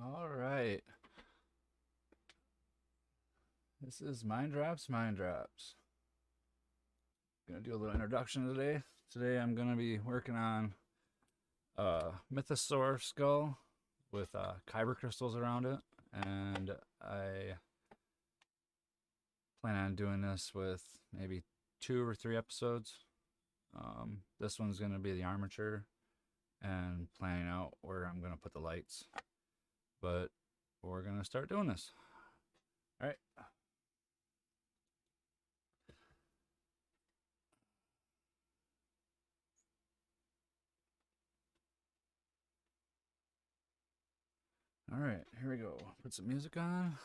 All right. This is minddrops. Gonna do a little introduction today. Today I'm gonna be working on a mythosaur skull with kyber crystals around it, and I plan on doing this with maybe 2 or 3 episodes. This one's gonna be the armature and planning out where I'm gonna put the lights, but we're gonna start doing this. All right. All right, here we go. Put some music on.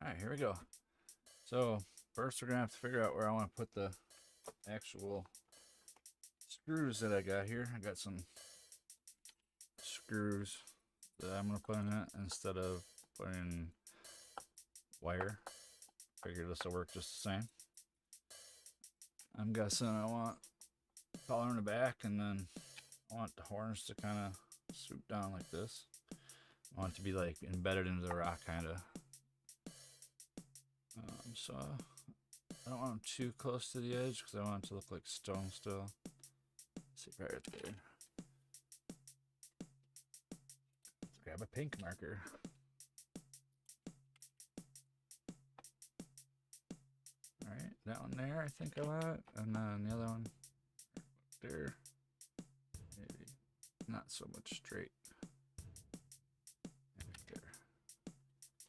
All right, here we go. So first we're gonna have to figure out where I want to put the actual screws that I got here. I got some screws that I'm gonna put in it instead of putting wire. Figure this will work just the same. I'm guessing I want collar in the back, and then I want the horns to kind of swoop down like this. I want it to be like embedded into the rock, kind of. So I don't want them too close to the edge because I want it to look like stone still. Let's see, right there. Let's grab a pink marker. All right, that one there I think I want, and then the other one right there. Maybe not so much straight. Right there.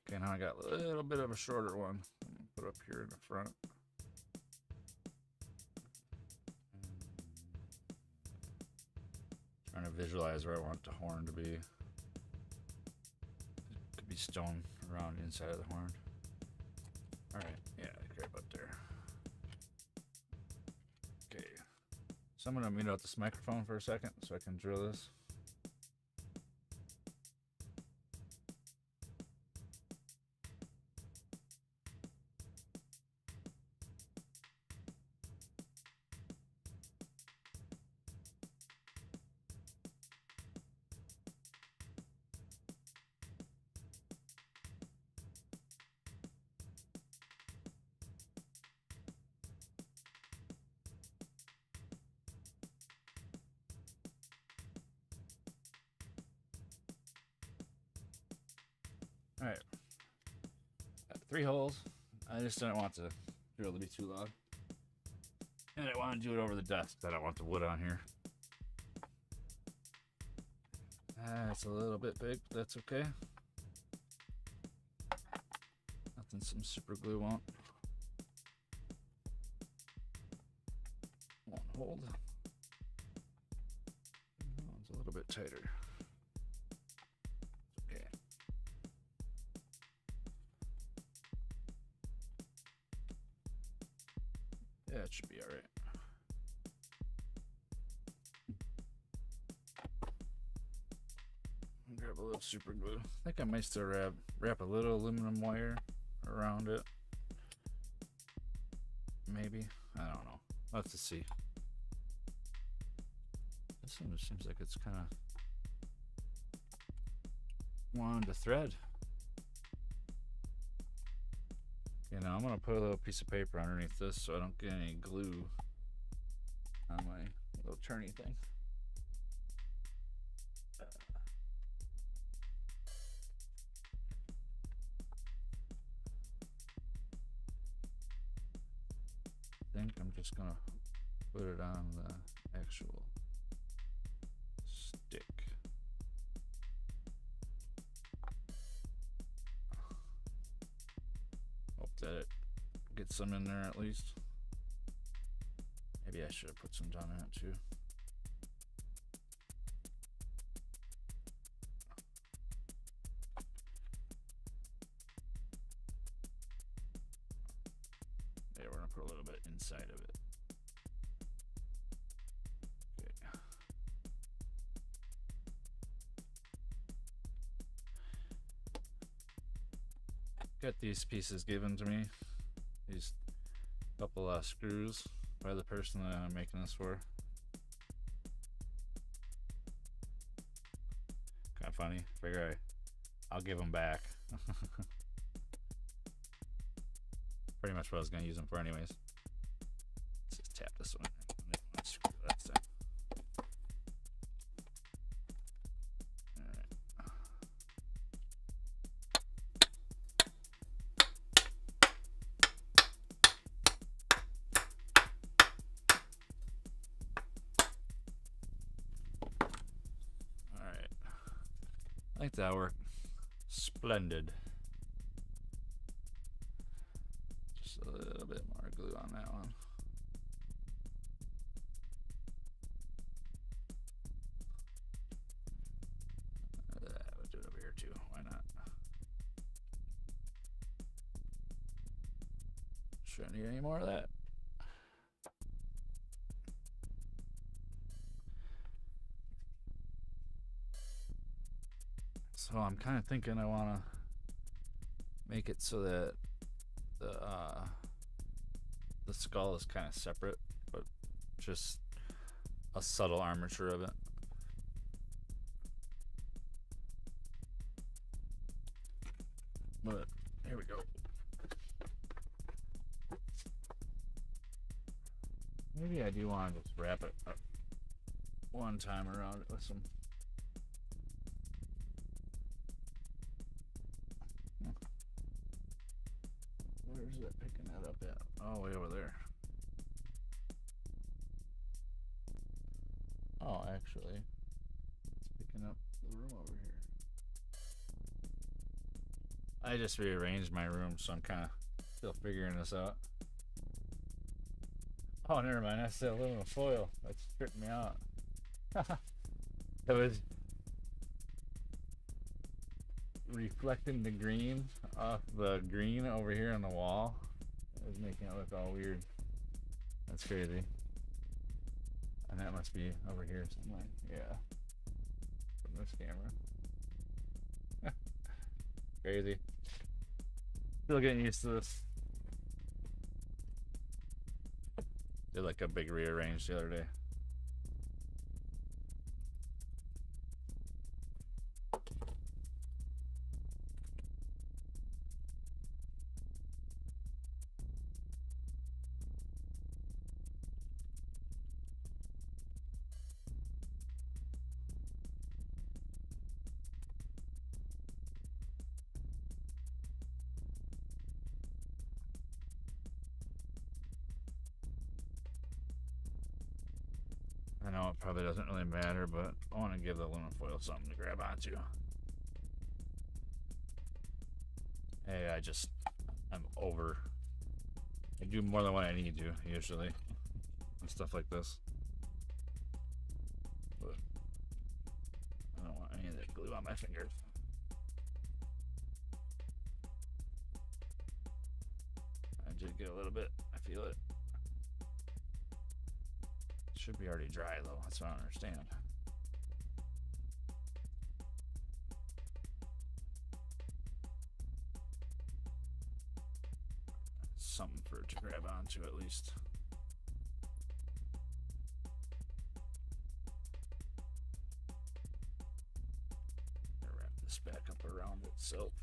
Okay, now I got a little bit of a shorter one. I'm gonna put up here in the front. Trying to visualize where I want the horn to be. It could be stone around the inside of the horn. Alright, yeah, right up there. Okay. So I'm gonna mute out this microphone for a second so I can drill this. Alright. Got 3 holes. I just didn't want the drill to be too loud. And I want to do it over the dust. I don't want the wood on here. It's a little bit big, but that's okay. Nothing some super glue won't hold. It's a little bit tighter. Okay. Yeah, it should be all right. Grab a little super glue. I think I might still wrap a little aluminum wire around it. Maybe. I don't know. We'll have to see. This one just seems like it's kind of wanting to thread. You know, I'm gonna put a little piece of paper underneath this so I don't get any glue on my little turny thing. I think I'm just gonna put it on the actual stick. Hope that it gets some in there at least. Maybe I should have put some down in it too. Yeah, we're gonna put a little bit inside of it. Okay. got these pieces given to me. These couple screws by the person that I'm making this for. Kind of funny. Figure I'll give them back. Pretty much what I was going to use them for anyways. Let's just tap this one. Screw that side. Alright. I think that worked splendid. Just a little bit more glue on that one. We'll do it over here too. Why not? Shouldn't need any more of that. So I'm kind of thinking I want to make it so that the skull is kind of separate, but just a subtle armature of it. But here we go. Maybe I do want to just wrap it up one time around it with some. Where's it picking that up at? Oh, way over there. Oh, actually, it's picking up the room over here. I just rearranged my room, so I'm kind of still figuring this out. Oh, never mind. That's the aluminum foil. That's tripping me out. It was reflecting the green off the green over here on the wall. It was making it look all weird. That's crazy. And that must be over here somewhere. Yeah. From this camera. Crazy. Still getting used to this. Did like a big rearrange the other day. I know it probably doesn't really matter, but I want to give the aluminum foil something to grab onto. Hey, I'm over. I do more than what I need to, usually, and stuff like this. But I don't want any of that glue on my fingers. I did get a little bit. I feel it. Should be already dry though, that's what I don't understand. Something for it to grab onto at least. I'll wrap this back up around itself.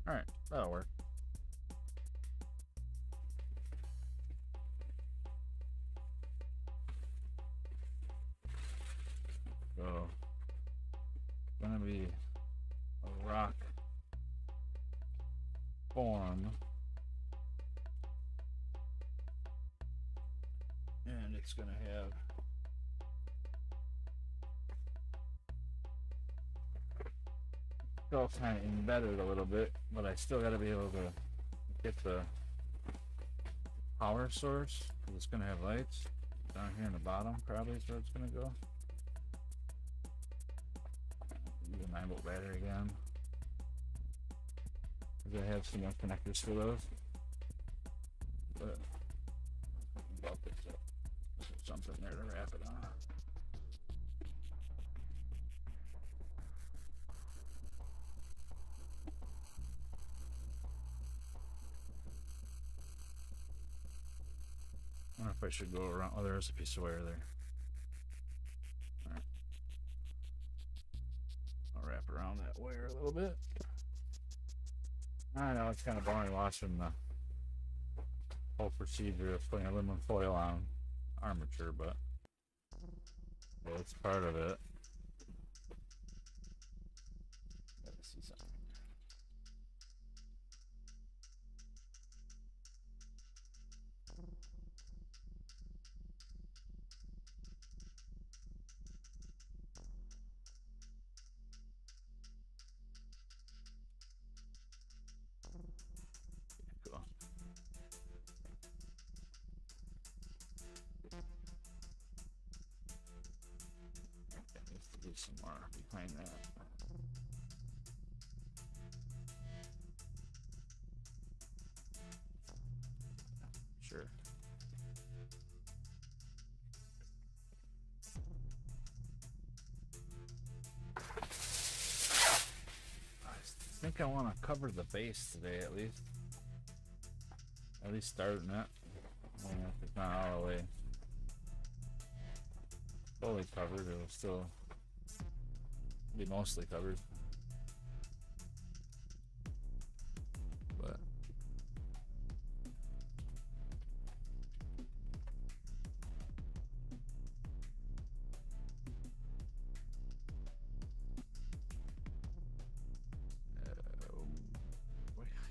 Alright, that'll work. So, gonna be a rock form, and it's gonna have still kind of embedded a little bit, but I still got to be able to get the power source, because it's gonna have lights down here in the bottom. Probably is where it's gonna go. Use a 9-volt battery again, because I have some more connectors for those. But about this up. There's something there to wrap it on. wonder if I should go around. Oh, there's a piece of wire there. Alright. I'll wrap around that wire a little bit. I know it's kind of boring watching the whole procedure of putting aluminum foil on armature, but it's part of it. Gotta see something. Cool. Needs to be some more behind that. Sure. I think I want to cover the base today, at least. At least starting it. If it's not all the way fully covered, it'll still be mostly covered. But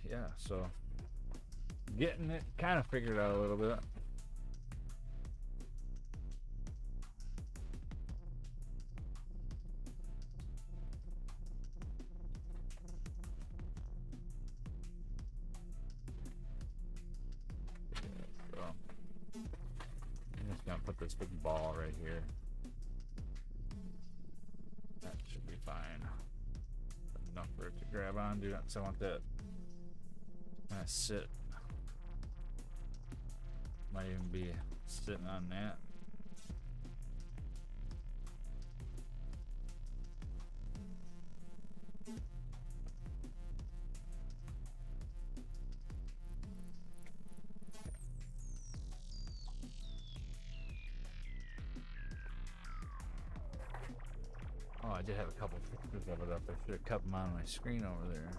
yeah, so getting it kind of figured out a little bit. So I'm just gonna put this big ball right here. That should be fine. Enough for it to grab on. Do not. So I want that kind of sit. Might even be sitting on that. Oh, I did have a couple pictures of it up. I should have kept them on my screen over there.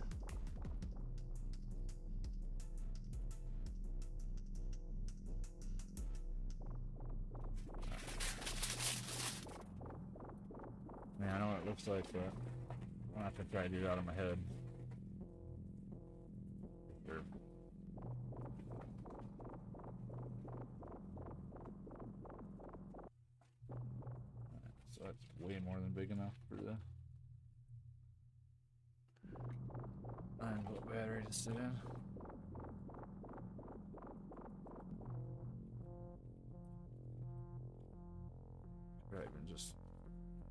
Man, I know what it looks like, but I'll have to try to do it out of my head. Sure. So that's way more than big enough for the 9-volt battery to sit in. Right, even just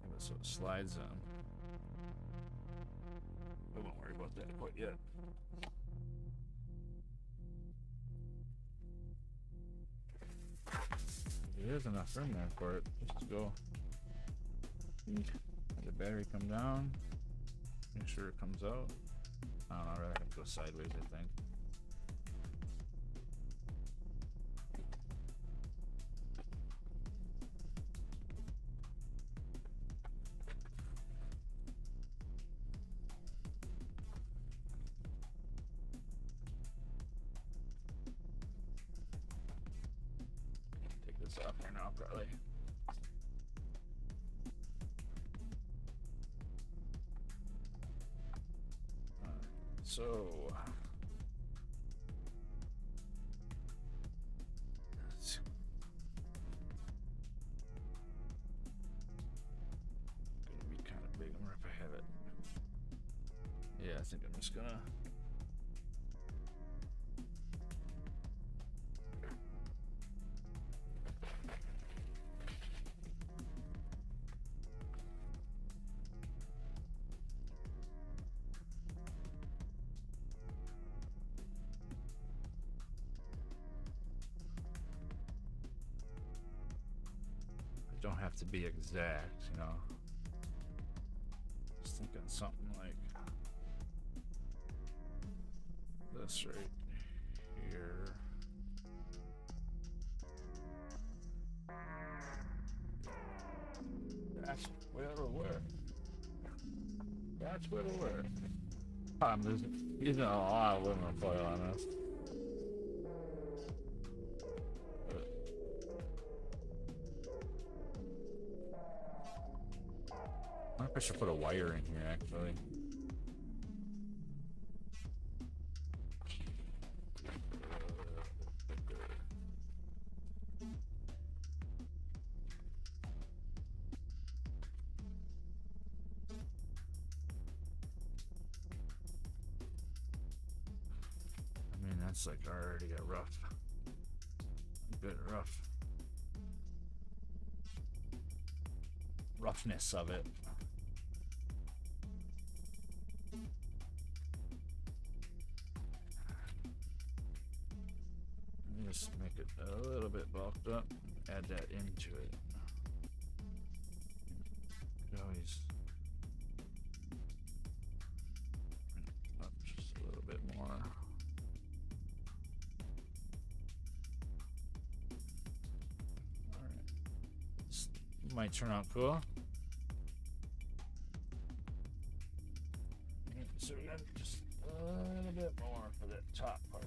give it so it slides in. I won't worry about that quite yet. There's enough room there for it. Just to go. Let the battery come down. Make sure it comes out. I don't know, I'd rather have to go sideways, I think. Take this off here now, probably. So it's gonna be kind of big. I wonder if I have it. Yeah, I think I'm just gonna don't have to be exact, you know. Just thinking something like this right here. will work. That will work. I'm using a lot of aluminum foil on this. I wonder if I should put a wire in here, actually. I mean, that's like already a good roughness of it. Just make it a little bit bulked up, add that into it. Could always bring it up just a little bit more. Alright. This might turn out cool. So we got just a little bit more for that top part.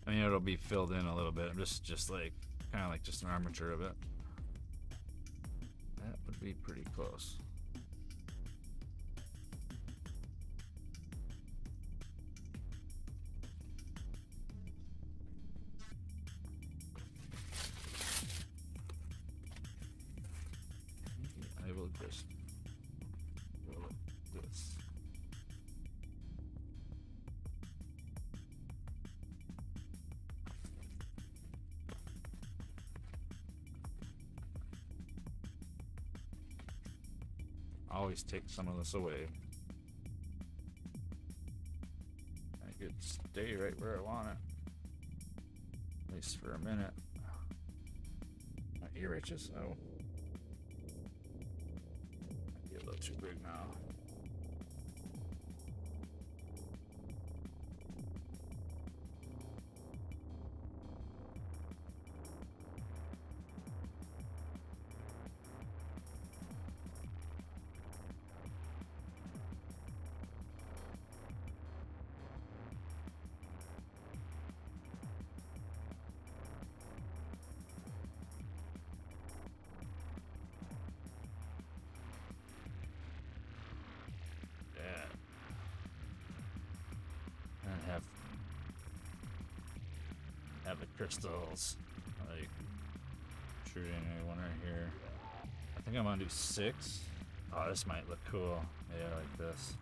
I mean, it'll be filled in a little bit. I'm just like, kind of like just an armature of it. That would be pretty close. I will just go like this. Always take some of this away. I could stay right where I want it, at least for a minute. My ear itches, oh. Might be a little too big now. Have the crystals like shooting anyone right here. I think I'm gonna do 6. Oh, this might look cool. Yeah, like this.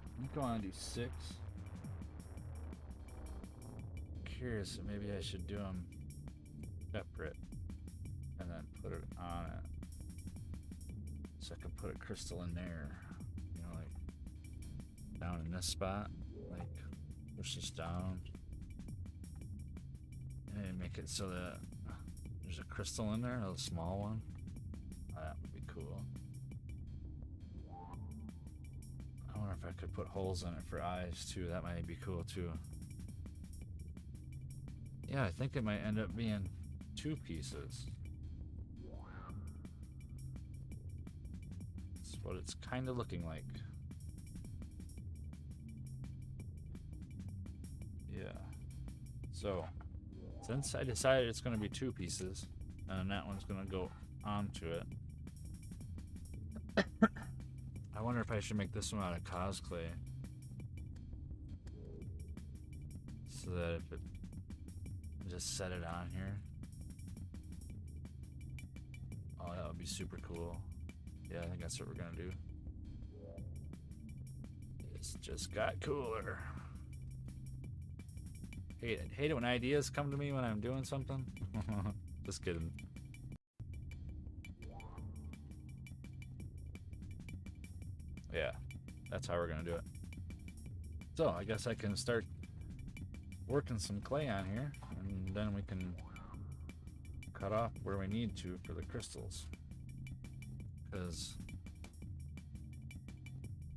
I think I want to do 6. Curious, maybe I should do them separate and then put it on it, so I can put a crystal in there. You know, like down in this spot, like push this down. And make it so that there's a crystal in there, a small one. That would be cool. I wonder if I could put holes in it for eyes too. That might be cool too. Yeah, I think it might end up being 2 pieces. That's what it's kind of looking like. Yeah. So since I decided it's going to be 2 pieces, and that one's going to go onto it, I wonder if I should make this one out of cosplay, so that if it just set it on here. Oh, that would be super cool. Yeah, I think that's what we're going to do. It's just got cooler. Hate it when ideas come to me when I'm doing something. Just kidding. Yeah, that's how we're gonna do it. So I guess I can start working some clay on here, and then we can cut off where we need to for the crystals. Because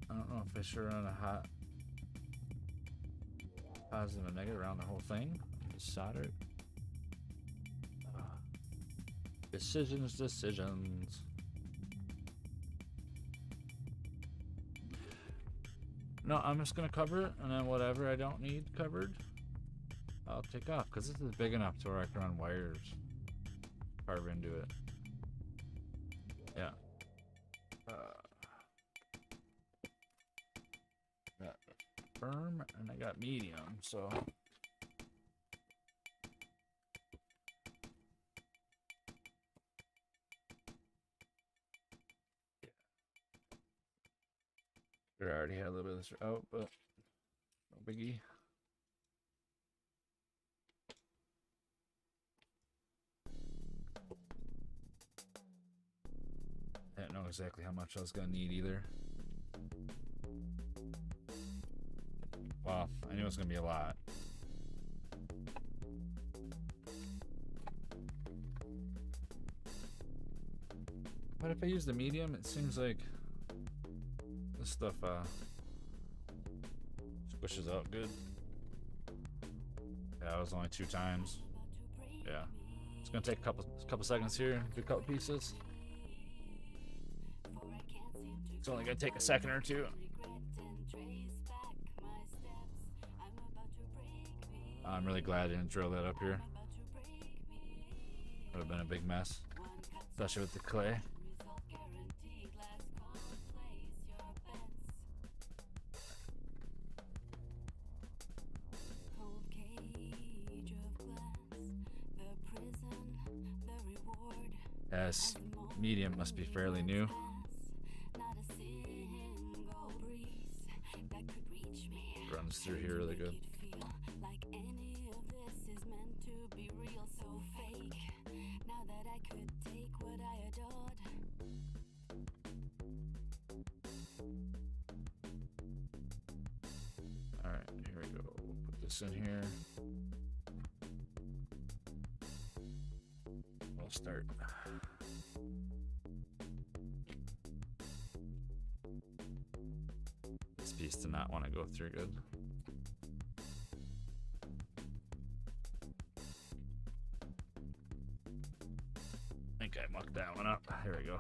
I don't know if I should run a hot positive and negative around the whole thing. Just solder it. Decisions. No, I'm just gonna cover it, and then whatever I don't need covered, I'll take off, because this is big enough to where I can run wires, carve into it. Yeah. Got firm, and I got medium, so. I already had a little bit of this out, but no biggie. I didn't know exactly how much I was gonna need either. Well, I knew it was gonna be a lot. But if I use the medium, it seems like this stuff squishes out good. Yeah, it was only 2 times. Yeah, it's gonna take a couple seconds here. Do a couple pieces. It's only gonna take a second or two. I'm really glad I didn't drill that up here. Would have been a big mess, especially with the clay. Yes, medium must be fairly new. Runs through here really good. All right, here we go. We'll put this in here. We'll start. This piece did not want to go through good. I think I mucked that one up. Here we go.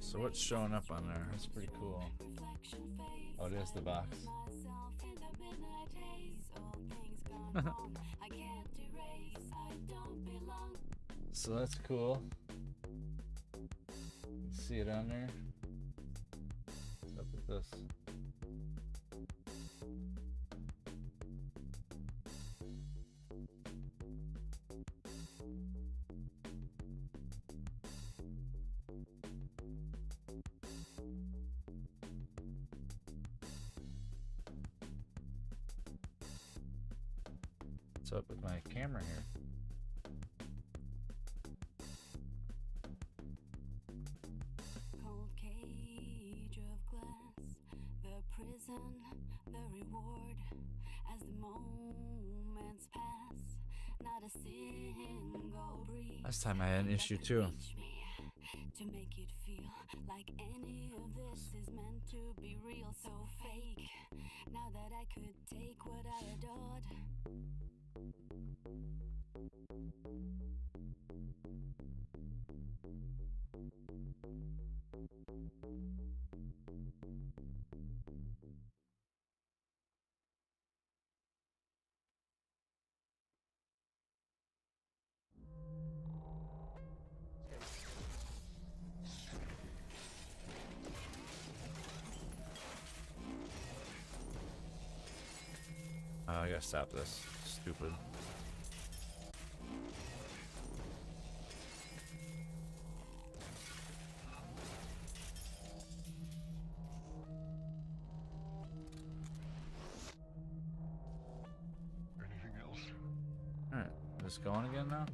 So what's showing up on there? That's pretty cool. Oh, it is the box. So that's cool. You see it on there? What's up with this? What's up with my camera here? Cold cage of glass, the prison, the reward. As the moments pass, not a single breeze. Last time I had an issue too. To make it feel like any of this is meant to be real, so fake. Now that I could take what I adored. I gotta stop this. Stupid. going again now?